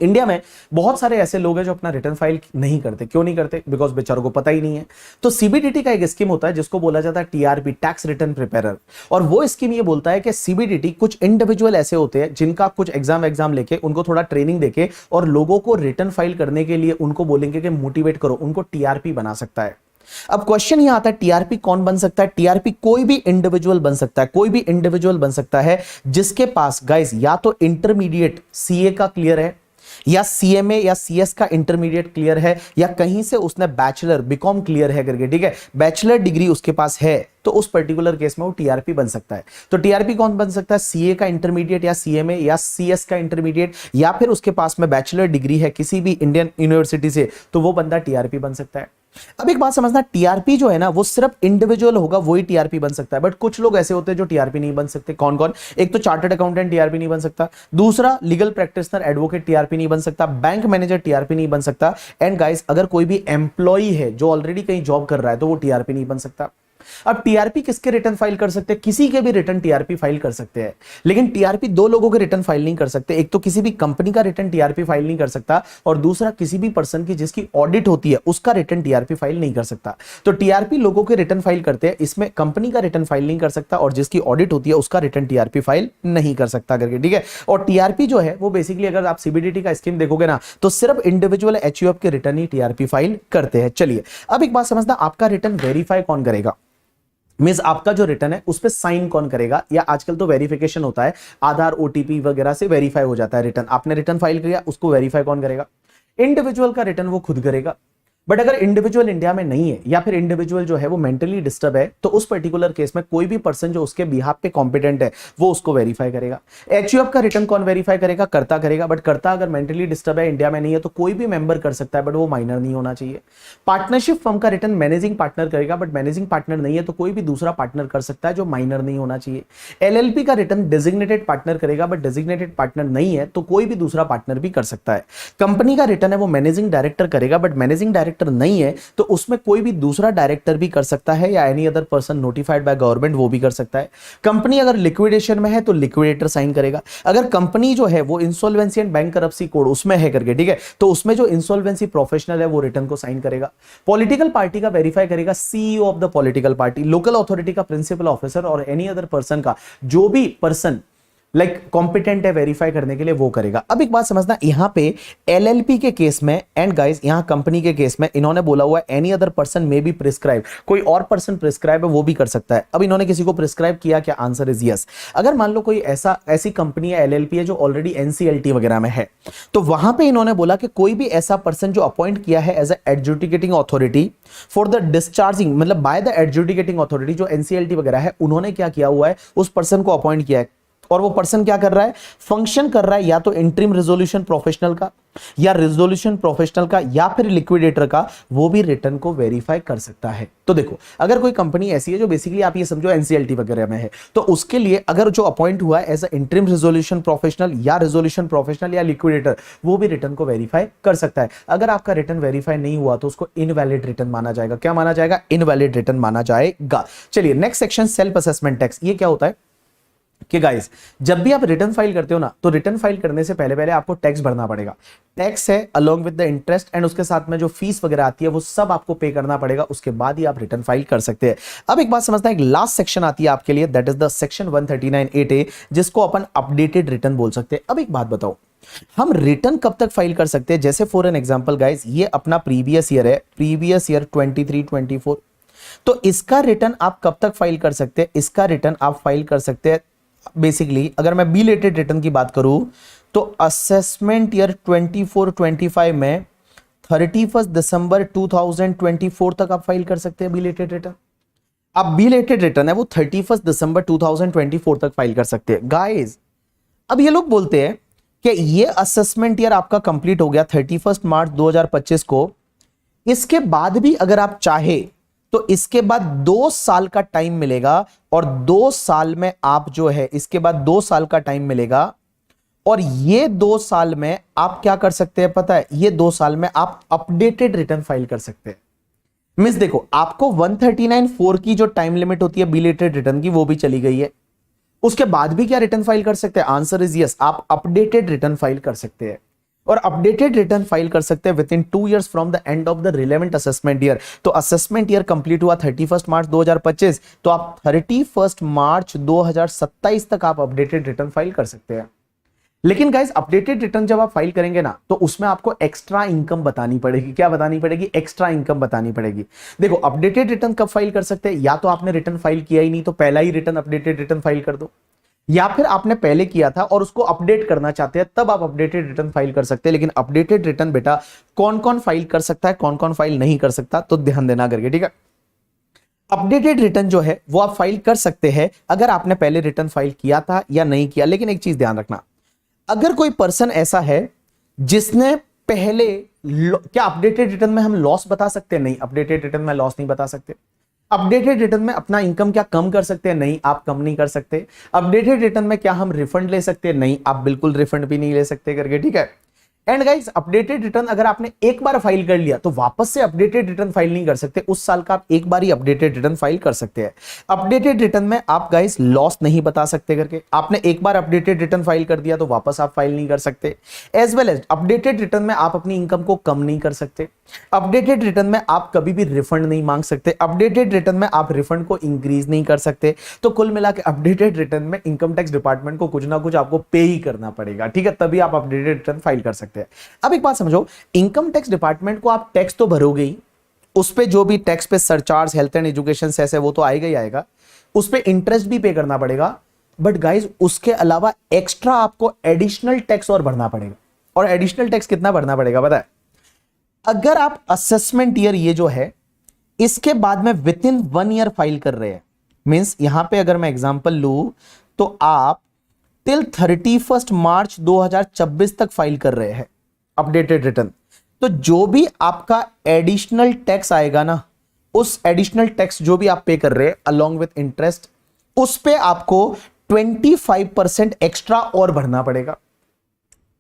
इंडिया में बहुत सारे ऐसे लोग हैं जो अपना रिटर्न फाइल नहीं करते। क्यों नहीं करते? बिकॉज बेचारों को पता ही नहीं है। तो सीबीडीटी का एक स्कीम होता है जिसको बोला जाता है टीआरपी, टैक्स रिटर्न प्रिपेरर, और वो स्कीम ये बोलता है कि सीबीडीटी कुछ इंडिविजुअल ऐसे होते हैं जिनका कुछ एग्जाम लेके उनको थोड़ा ट्रेनिंग देके और लोगों को रिटर्न फाइल करने के लिए उनको बोलेंगे कि मोटिवेट करो, उनको टीआरपी बना सकता है। अब क्वेश्चन यह आता है, टीआरपी कौन बन सकता है? टीआरपी कोई भी इंडिविजुअल बन सकता है, कोई भी इंडिविजुअल बन सकता है जिसके पास गाइस या तो इंटरमीडिएट सीए का क्लियर है, या सीएमए या सीएस का इंटरमीडिएट क्लियर है, या कहीं से उसने बैचलर बीकॉम क्लियर है करके, ठीक है, बैचलर डिग्री उसके पास है, तो उस पर्टिकुलर केस में वो टीआरपी बन सकता है। तो टीआरपी कौन बन सकता है? सीए का इंटरमीडिएट या सीएमए या सीएस का इंटरमीडिएट, या फिर उसके पास में बैचलर डिग्री है किसी भी इंडियन यूनिवर्सिटी से, तो वो बंदा टीआरपी बन सकता है। अब एक बात समझना, टीआरपी जो है ना वो सिर्फ इंडिविजुअल होगा वही टीआरपी बन सकता है, बट कुछ लोग ऐसे होते हैं जो टीआरपी नहीं बन सकते। कौन कौन? एक तो चार्टर्ड अकाउंटेंट टीआरपी नहीं बन सकता, दूसरा लीगल प्रैक्टिशनर एडवोकेट टीआरपी नहीं बन सकता, बैंक मैनेजर टीआरपी नहीं बन सकता, एंड गाइस अगर कोई भी एम्प्लॉई है जो ऑलरेडी कहीं जॉब कर रहा है तो वो टीआरपी नहीं बन सकता। अब टीआरपी किसके रिटर्न फाइल कर सकते हैं? किसी के भी रिटर्न टीआरपी फाइल कर सकते हैं, लेकिन टीआरपी दो लोगों के रिटर्न फाइल नहीं कर सकते। एक तो किसी भी कंपनी का रिटर्न टीआरपी फाइल नहीं कर सकता, और दूसरा किसी भी पर्सन की जिसकी ऑडिट होती है उसका रिटर्न टीआरपी फाइल नहीं कर सकता। तो टीआरपी लोगों के रिटर्न फाइल करते हैं, इसमें कंपनी का रिटर्न फाइल नहीं कर सकता, और जिसकी ऑडिट होती है उसका रिटर्न टीआरपी फाइल नहीं कर सकता करके, ठीक है। और टीआरपी जो है वो बेसिकली अगर आप सीबीडीटी का स्कीम देखोगे ना तो सिर्फ इंडिविजुअल एचयूएफ के रिटर्न ही टीआरपी फाइल करते हैं। चलिए, अब एक बात समझना, आपका रिटर्न वेरीफाई कौन करेगा? मींस आपका जो रिटर्न है उस पे साइन कौन करेगा? या आजकल तो वेरिफिकेशन होता है, आधार ओटीपी वगैरह से वेरीफाई हो जाता है रिटर्न। आपने रिटर्न फाइल किया, उसको वेरीफाई कौन करेगा? इंडिविजुअल का रिटर्न वो खुद करेगा। बट अगर इंडिविजुअल इंडिया में नहीं है, या फिर इंडिविजुअल जो है वो मेंटली डिस्टर्ब है, तो उस पर्टिकुलर केस में कोई भी पर्सन जो उसके बिहाफ पे कॉम्पिटेंट है वो उसको वेरीफाई करेगा। एचयूएफ का रिटर्न कौन वेरीफाई करेगा? कर्ता करेगा, बट कर्ता अगर मेंटली डिस्टर्ब है, इंडिया में नहीं है, तो कोई भी मेंबर कर सकता है, बट वो माइनर नहीं होना चाहिए। पार्टनरशिप फर्म का रिटर्न मैनेजिंग पार्टनर करेगा, बट मैनेजिंग पार्टनर नहीं है तो कोई भी दूसरा पार्टनर कर सकता है जो माइनर नहीं होना चाहिए। एलएलपी का रिटर्न डेजिग्नेटेड पार्टनर करेगा, बट डेजिग्नेटेड पार्टनर नहीं है तो कोई भी दूसरा पार्टनर भी कर सकता है। कंपनी का रिटर्न है वो मैनेजिंग डायरेक्टर करेगा, बट मैनेजिंग डायरेक्टर नहीं है तो उसमें कोई भी दूसरा डायरेक्टर भी कर सकता है, या any other person notified by government वो भी कर सकता है। कंपनी अगर लिक्विडेशन में है तो लिक्विडेटर साइन करेगा। अगर कंपनी जो है वो इंसॉल्वेंसी एंड बैंकरप्सी कोड उसमें है करके, ठीक है, तो उसमें जो इंसॉल्वेंसी प्रोफेशनल है वो रिटर्न को साइन करेगा। पॉलिटिकल पार्टी का वेरीफाई करेगा CEO of the political party, local authority का प्रिंसिपल ऑफिसर और एनी अदर पर्सन का जो भी पर्सन लाइक कॉम्पिटेंट है वेरीफाई करने के लिए वो करेगा। अब एक बात समझना, यहां पे एलएलपी के केस में एंड गाइस यहां कंपनी के केस में इन्होंने बोला हुआ है any other person may be prescribe, कोई और पर्सन प्रिस्क्राइब है वो भी कर सकता है। अब इन्होंने किसी को प्रिस्क्राइब किया क्या? Answer is yes. अगर मान लो कोई ऐसी कंपनी है एलएलपी है जो ऑलरेडी एनसीएलटी वगैरह में है, तो वहां पे इन्होंने बोला कि कोई भी ऐसा पर्सन जो अपॉइंट किया है as adjudicating authority for the discharging, मतलब बाय द एडजुडिकेटिंग अथॉरिटी, जो एनसीएलटी वगैरह है, उन्होंने क्या किया हुआ है, उस पर्सन को अपॉइंट किया है और वो पर्सन क्या कर रहा है, फंक्शन कर रहा है या तो इंटरिम रेजोल्यूशन प्रोफेशनल का, या रेजोल्यूशन प्रोफेशनल का, या फिर लिक्विडेटर का, वो भी रिटर्न को वेरीफाई कर सकता है। तो देखो, अगर कोई कंपनी ऐसी है जो बेसिकली आप ये समझो एनसीएलटी वगैरह में है, तो उसके लिए अगर जो अपॉइंट हुआ है as a interim resolution professional या रेजोल्यूशन प्रोफेशनल या लिक्विडेटर, वो भी रिटर्न को वेरीफाई कर सकता है। अगर आपका रिटर्न वेरीफाई नहीं हुआ तो उसको इनवैलिड रिटर्न माना जाएगा। क्या माना जाएगा? इनवैलिड रिटर्न माना जाएगा। चलिए next section, self assessment tax. ये क्या होता है कि गाइस, जब भी आप रिटर्न फाइल करते हो ना, तो रिटर्न फाइल करने से पहले पहले आपको टैक्स भरना पड़ेगा। टैक्स है along with the interest, and उसके साथ में जो फीस वगैरह आती है वो सब आपको पे करना पड़ेगा। उसके बाद ही आप रिटर्न फाइल कर सकते हैं। अब एक बात समझना, एक लास्ट सेक्शन आती है आपके लिए, that is the section 139(8)(a), जिसको अपन अपडेटेड रिटर्न बोल सकते हैं। अब एक बात बताओ, हम रिटर्न कब तक फाइल कर सकते हैं? जैसे फॉर एन एग्जांपल गाइस, ये अपना प्रीवियस ईयर है, प्रीवियस ईयर 23-24, तो इसका रिटर्न आप कब तक फाइल कर सकते हैं? इसका रिटर्न आप फाइल कर सकते हैं बेसिकली, अगर मैं बिलेटेड रिटर्न की बात करूं तो असेसमेंट ईयर 24-25 में 31 दिसंबर 2024 तक आप फाइल कर सकते हैं बिलेटेड रिटर्न। अब बिलेटेड रिटर्न है वो 31 दिसंबर 2024 तक फाइल कर सकते हैं। गाइस, अब ये लोग बोलते हैं कि ये असेसमेंट ईयर आपका कंप्लीट हो गया 31 मार्च 2025 को, इसके बाद भी अगर आप चाहे तो इसके बाद 2 साल का टाइम मिलेगा, और 2 साल में आप जो है, इसके बाद 2 साल का टाइम मिलेगा, और ये 2 साल में आप क्या कर सकते हैं पता है? ये 2 साल में आप अपडेटेड रिटर्न फाइल कर सकते हैं। मींस देखो, आपको 139(4) की जो टाइम लिमिट होती है बिलेटेड रिटर्न की, वो भी चली गई है। उसके बाद भी क्या रिटर्न फाइल कर सकते हैं? आंसर इज यस, आप अपडेटेड रिटर्न फाइल कर सकते हैं। और अपडेटेड रिटर्न फाइल कर सकते हैं with in 2 years from the end of the relevant assessment year. तो असेसमेंट ईयर कंप्लीट हुआ 31 मार्च 2025, तो आप 31 मार्च 2027 तक आप अपडेटेड रिटर्न फाइल कर सकते हैं। लेकिन गाइस, अपडेटेड रिटर्न जब आप फाइल करेंगे ना, तो उसमें आपको एक्स्ट्रा इनकम बतानी पड़ेगी। क्या बतानी पड़ेगी? एक्स्ट्रा इनकम बतानी पड़ेगी। देखो, अपडेटेड रिटर्न कब फाइल कर सकते हैं? या तो आपने रिटर्न फाइल किया ही नहीं, तो पहला ही रिटर्न अपडेटेड रिटर्न फाइल कर दो, या फिर आपने पहले किया था और उसको अपडेट करना चाहते हैं, तब आप अपडेटेड रिटर्न फाइल कर सकते हैं। लेकिन अपडेटेड रिटर्न बेटा कौन कौन फाइल कर सकता है, कौन कौन फाइल नहीं कर सकता, तो ध्यान देना करके, ठीक है। अपडेटेड रिटर्न जो है वो आप फाइल कर सकते हैं अगर आपने पहले रिटर्न फाइल किया था या नहीं किया। लेकिन एक चीज ध्यान रखना, अगर कोई पर्सन ऐसा है जिसने पहले, क्या अपडेटेड रिटर्न में हम लॉस बता सकते हैं? नहीं, अपडेटेड रिटर्न में लॉस नहीं बता सकते। अपडेटेड रिटर्न में अपना इनकम क्या कम कर सकते हैं? नहीं, आप कम नहीं कर सकते। अपडेटेड रिटर्न में क्या हम रिफंड ले सकते हैं? नहीं, आप बिल्कुल रिफंड भी नहीं ले सकते करके, ठीक है। एंड गाइस, अपडेटेड रिटर्न अगर आपने एक बार फाइल कर लिया तो वापस से अपडेटेड रिटर्न फाइल नहीं कर सकते। उस साल का आप एक बार ही अपडेटेड रिटर्न फाइल कर सकते हैं। अपडेटेड रिटर्न में आप गाइस लॉस नहीं बता सकते करके, आपने एक बार अपडेटेड रिटर्न फाइल कर दिया तो वापस आप फाइल नहीं कर सकते। As well as updated return में आप अपनी इनकम को कम नहीं कर सकते। अपडेटेड रिटर्न में आप कभी भी रिफंड नहीं मांग सकते। अपडेटेड रिटर्न में आप रिफंड को इंक्रीज नहीं कर सकते। तो कुल मिला के अपडेटेड रिटर्न में इनकम टैक्स डिपार्टमेंट को कुछ ना कुछ आपको पे ही करना पड़ेगा, ठीक है, तभी आप अपडेटेड रिटर्न फाइल कर सकते हैं। अब एक बात समझो, इनकम टैक्स डिपार्टमेंट को आप टैक्स तो भरोगे ही, उस पे जो भी टैक्स पे surcharge, health and education cess है वो तो आएगा ही आएगा, उस पे इंटरेस्ट भी पे करना पड़ेगा। बट गाइस, उसके अलावा एक्स्ट्रा आपको एडिशनल टैक्स और भरना पड़ेगा। और एडिशनल टैक्स कितना भरना पड़ेगा पता है? अगर आप असेसमेंट ईयर ये जो है इसके बाद में विद इन 1 year फाइल कर रहे हैं, मींस यहां पे अगर मैं एग्जांपल लूं तो आप टिल 31 मार्च 2026 तक फाइल कर रहे हैं अपडेटेड रिटर्न, तो जो भी आपका एडिशनल टैक्स आएगा ना, उस एडिशनल टैक्स जो भी आप पे कर रहे हैं अलोंग विद इंटरेस्ट, उस पे आपको 25% एक्स्ट्रा और भरना पड़ेगा।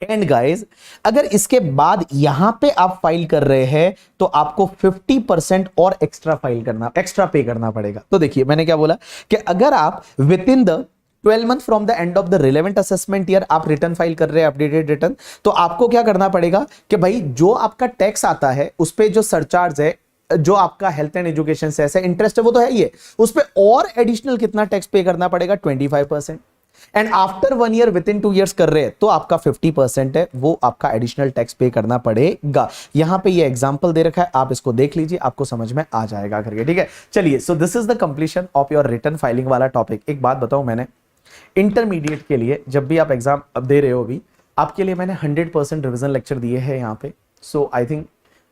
एंड गाइस, अगर इसके बाद यहां पे आप फाइल कर रहे हैं तो आपको 50% और एक्स्ट्रा पे करना पड़ेगा। तो देखिए, मैंने क्या बोला कि अगर आप with in the 12 month from the end of the relevant assessment year आप रिटर्न फाइल कर रहे हैं अपडेटेड रिटर्न, तो आपको क्या करना पड़ेगा कि भाई जो आपका टैक्स आता है उस पे जो सरचार्ज है, जो आपका हेल्थ एंड एजुकेशन सेस है, इंटरेस्ट है, वो तो है ही है, उस पे और एडिशनल कितना टैक्स पे करना पड़ेगा? 25%। And after 1 year with in 2 years कर रहे हैं तो आपका 50% है, वो आपका एडिशनल टैक्स पे करना पड़ेगा। यहां पे ये एग्जांपल दे रखा है, आप इसको देख लीजिए, आपको समझ में आ जाएगा करके, ठीक है। चलिए, so this is the completion of your return filing वाला टॉपिक। एक बात बताऊं, मैंने इंटरमीडिएट के लिए जब भी आप एग्जाम अब दे रहे हो, अभी आपके लिए मैंने 100% रिवीजन लेक्चर दिए हैं यहाँ पे। सो आई थिंक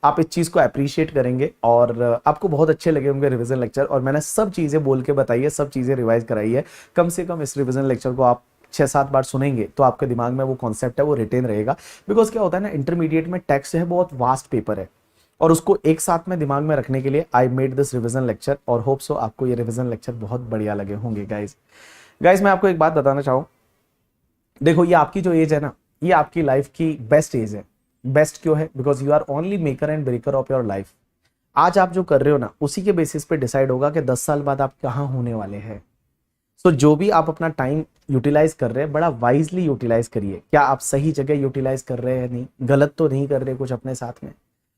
आप इस चीज़ को अप्रिशिएट करेंगे और आपको बहुत अच्छे लगे होंगे रिवीजन लेक्चर, और मैंने सब चीज़ें बोल के बताई है, सब चीज़ें रिवाइज कराई है। कम से कम इस रिवीजन लेक्चर को आप 6-7 बार सुनेंगे तो आपके दिमाग में वो कॉन्सेप्ट है वो रिटेन रहेगा। बिकॉज क्या होता है ना, इंटरमीडिएट में टेक्स्ट है बहुत वास्ट पेपर है, और उसको एक साथ में दिमाग में रखने के लिए I made this revision lecture, और होप सो आपको ये रिवीजन लेक्चर बहुत बढ़िया लगे होंगे गाइज। मैं आपको एक बात बताना चाहूँ, देखो ये आपकी जो एज है ना, ये आपकी लाइफ की बेस्ट एज है। बेस्ट क्यों है? Because you are only maker and breaker of your life. आज आप जो कर रहे हो ना, उसी के बेसिस पे डिसाइड होगा कि 10 साल बाद आप कहाँ होने वाले हैं। सो जो भी आप अपना टाइम यूटिलाइज कर रहे हैं, बड़ा वाइजली यूटिलाइज करिए। क्या आप सही जगह यूटिलाइज कर रहे हैं? नहीं, गलत तो नहीं कर रहे कुछ अपने साथ में,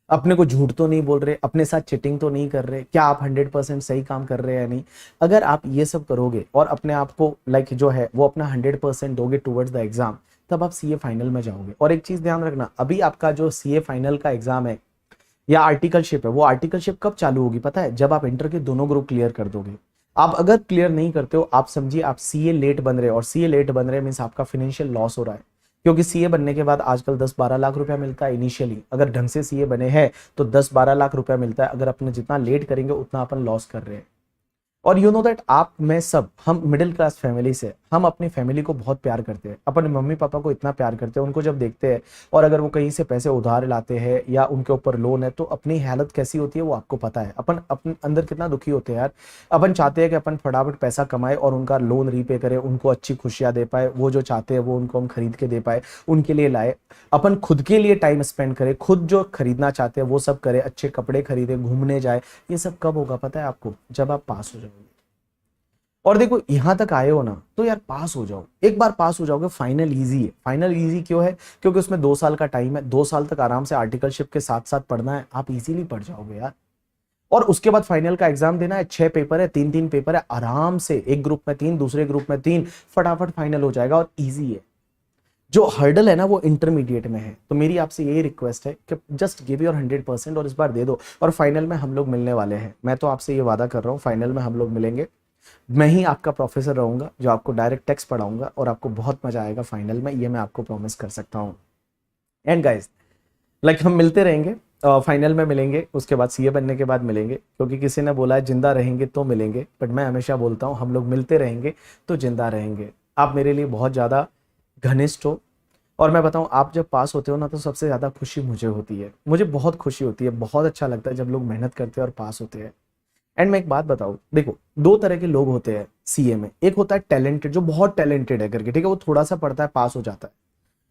अपने को झूठ तो नहीं बोल रहे, अपने साथ चिटिंग तो नहीं कर रहे, क्या आप 100% सही काम कर रहे हैं? नहीं। अगर आप ये सब करोगे और अपने आप को लाइक जो है वो अपना 100% दोगे टुवर्ड्स द एग्जाम, तब आप सीए फाइनल में जाओगे। और एक चीज ध्यान रखना, अभी आपका जो सीए फाइनल का एग्जाम है या आर्टिकलशिप है, वो आर्टिकलशिप कब चालू होगी पता है? जब आप इंटर के दोनों ग्रुप क्लियर कर दोगे। आप अगर क्लियर नहीं करते हो, आप समझिए आप सीए लेट बन रहे हो, और सीए लेट बन रहे मीन्स आपका फाइनेंशियल लॉस हो रहा है। क्योंकि सीए बनने के बाद आजकल 10-12 लाख रुपया मिलता है इनिशियली, अगर ढंग से सीए बने हैं तो 10-12 लाख रुपया मिलता है। अगर अपने जितना लेट करेंगे उतना अपन लॉस कर रहे हैं। और यू नो दैट आप मैं सब हम मिडिल क्लास फैमिली से, हम अपनी फैमिली को बहुत प्यार करते हैं, अपने मम्मी पापा को इतना प्यार करते हैं। उनको जब देखते हैं और अगर वो कहीं से पैसे उधार लाते हैं या उनके ऊपर लोन है, तो अपनी हालत कैसी होती है वो आपको पता है। अपन अपने अंदर कितना दुखी होते हैं यार। अपन चाहते हैं कि अपन फटाफट पैसा कमाए और उनका लोन रीपे करे, उनको अच्छी खुशियां दे पाए, वो जो चाहते हैं वो उनको हम खरीद के दे पाए, उनके लिए लाए। अपन खुद के लिए टाइम स्पेंड करें, खुद जो खरीदना चाहते हैं वो सब करें, अच्छे कपड़े खरीदे, घूमने जाए। ये सब कब होगा पता है आपको? जब आप पास हो जाओगे। और देखो यहां तक आए हो ना, तो यार पास हो जाओ। एक बार पास हो जाओगे, फाइनल इजी है। फाइनल इजी क्यों है? क्योंकि उसमें 2 साल का टाइम है, 2 साल तक आराम से आर्टिकलशिप के साथ साथ पढ़ना है, आप इजीली पढ़ जाओगे यार। और उसके बाद फाइनल का एग्जाम देना है, 6 पेपर है, 3-3 पेपर है, आराम से एक ग्रुप में 3, दूसरे ग्रुप में 3, फटाफट फाइनल हो जाएगा और इजी है। जो हर्डल है ना वो इंटरमीडिएट में है। तो मेरी आपसे यही रिक्वेस्ट है कि जस्ट गिव योर 100% और इस बार दे दो। और फाइनल में हम लोग मिलने वाले हैं, मैं तो आपसे ये वादा कर रहा हूँ, फाइनल में हम लोग मिलेंगे। मैं ही आपका प्रोफेसर रहूंगा जो आपको डायरेक्ट टेक्स्ट पढ़ाऊंगा, और आपको बहुत मजा आएगा फाइनल में, ये मैं आपको प्रॉमिस कर सकता हूँ। एंड गाइस लाइक हम मिलते रहेंगे, फाइनल में मिलेंगे, उसके बाद सीए बनने के बाद मिलेंगे। क्योंकि किसी ने बोला है जिंदा रहेंगे तो मिलेंगे, बट मैं हमेशा बोलता हूँ हम लोग मिलते रहेंगे तो जिंदा रहेंगे। आप मेरे लिए बहुत ज़्यादा घनिष्ठ हो। और मैं बताऊं, आप जब पास होते हो ना, तो सबसे ज़्यादा खुशी मुझे होती है। मुझे बहुत खुशी होती है, बहुत अच्छा लगता है जब लोग मेहनत करते हैं और पास होते हैं। एंड मैं एक बात बताऊं, देखो 2 तरह के लोग होते हैं सीए में। एक होता है टैलेंटेड, जो बहुत टैलेंटेड है करके, ठीक है, वो थोड़ा सा पढ़ता है पास हो जाता है।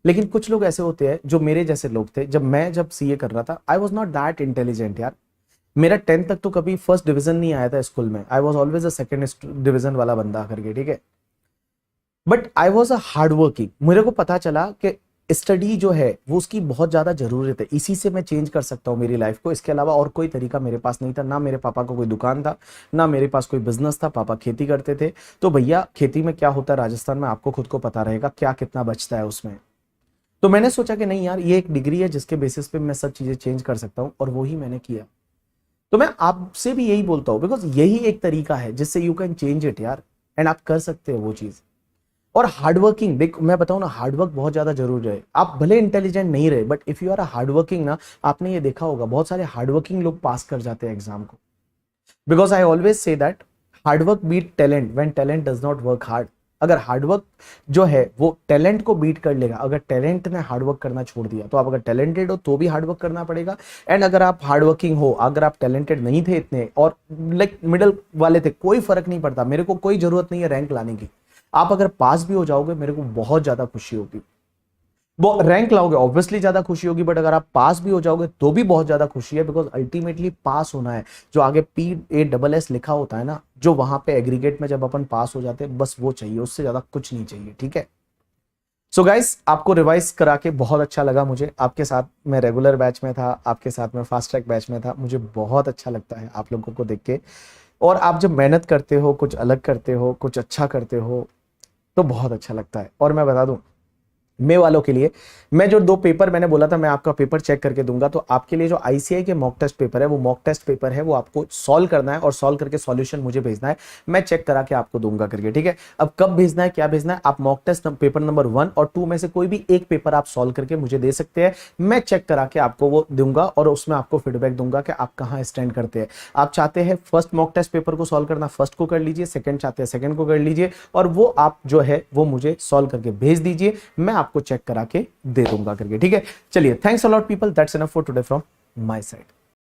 लेकिन कुछ लोग ऐसे होते हैं जो मेरे जैसे लोग थे। जब सीए कर रहा था, I was not that intelligent यार। मेरा 10th तक तो कभी फर्स्ट डिवीजन नहीं आया था स्कूल में। I was always a second division वाला बंदा करके, ठीक है। But I was a hard working. मेरे को पता चला कि स्टडी जो है वो उसकी बहुत ज्यादा जरूरत है। इसी से मैं चेंज कर सकता हूँ मेरी लाइफ को, इसके अलावा और कोई तरीका मेरे पास नहीं था। ना मेरे पापा को कोई दुकान था, ना मेरे पास कोई बिजनेस था। पापा खेती करते थे। तो भैया खेती में क्या होता है राजस्थान में, आपको खुद को पता रहेगा क्या कितना बचता है उसमें। तो मैंने सोचा कि नहीं यार, ये एक डिग्री है जिसके बेसिस पे मैं सब चीजें चेंज कर सकता हूँ, और वही मैंने किया। तो मैं आपसे भी यही बोलता हूँ, बिकॉज यही एक तरीका है जिससे यू कैन चेंज इट यार, एंड आप कर सकते हो वो चीज। और हार्डवर्किंग, देख मैं बताऊं ना, हार्डवर्क बहुत ज्यादा जरूरी है। आप भले इंटेलिजेंट नहीं रहे, but if you are a hardworking ना, आपने ये देखा होगा बहुत सारे हार्डवर्किंग लोग पास कर जाते हैं एग्जाम को। Because I always say that hard work beat talent when talent does not work hard. अगर हार्डवर्क जो है वो टैलेंट को बीट कर लेगा, अगर टैलेंट ने हार्डवर्क करना छोड़ दिया, तो आप अगर टैलेंटेड हो तो भी हार्डवर्क करना पड़ेगा। एंड अगर आप हार्डवर्किंग हो, अगर आप टैलेंटेड नहीं थे इतने और लाइक मिडल वाले थे, कोई फर्क नहीं पड़ता। मेरे को कोई जरूरत नहीं है रैंक लाने की। आप अगर पास भी हो जाओगे, मेरे को बहुत ज्यादा खुशी होगी। वो रैंक लाओगे ऑब्वियसली ज्यादा खुशी होगी, बट अगर आप पास भी हो जाओगे तो भी बहुत ज्यादा खुशी है। बिकॉज अल्टीमेटली पास होना है। जो आगे PASS लिखा होता है ना, जो वहां पे एग्रीगेट में जब अपन पास हो जाते हैं, बस वो चाहिए, उससे ज्यादा कुछ नहीं चाहिए, ठीक है। सो गाइस, आपको रिवाइज करा के बहुत अच्छा लगा मुझे। आपके साथ मैं रेगुलर बैच में था, आपके साथ मैं फास्ट ट्रैक बैच में था। मुझे बहुत अच्छा लगता है आप लोगों को देख के। और आप जब मेहनत करते हो, कुछ अलग करते हो, कुछ अच्छा करते हो, तो बहुत अच्छा लगता है। और मैं बता दूं, मे वालों के लिए मैं जो 2 पेपर मैंने बोला था मैं आपका पेपर चेक करके दूंगा, तो आपके लिए जो आईसीआई के मॉक टेस्ट पेपर है वो मॉक टेस्ट पेपर है, वो आपको सॉल्व करना है और सॉल्व करके सॉल्यूशन मुझे भेजना है, मैं चेक करा के आपको दूंगा करके, ठीक है। अब कब भेजना है, क्या भेजना है, आप मॉक टेस्ट पेपर नंबर 1 और 2 में से कोई भी एक पेपर आप सॉल्व करके मुझे दे सकते हैं, मैं चेक करा के आपको वो दूंगा और उसमें आपको फीडबैक दूंगा कि आप कहां स्टैंड करते हैं। आप चाहते हैं फर्स्ट मॉक टेस्ट पेपर को सॉल्व करना, फर्स्ट को कर लीजिए, सेकंड चाहते हैं सेकंड को कर लीजिए, और वो आप जो है वो मुझे सॉल्व करके भेज दीजिए, मैं आपको चेक करा के दे दूंगा करके, ठीक है। चलिए, thanks a lot people, that's enough for today from my side.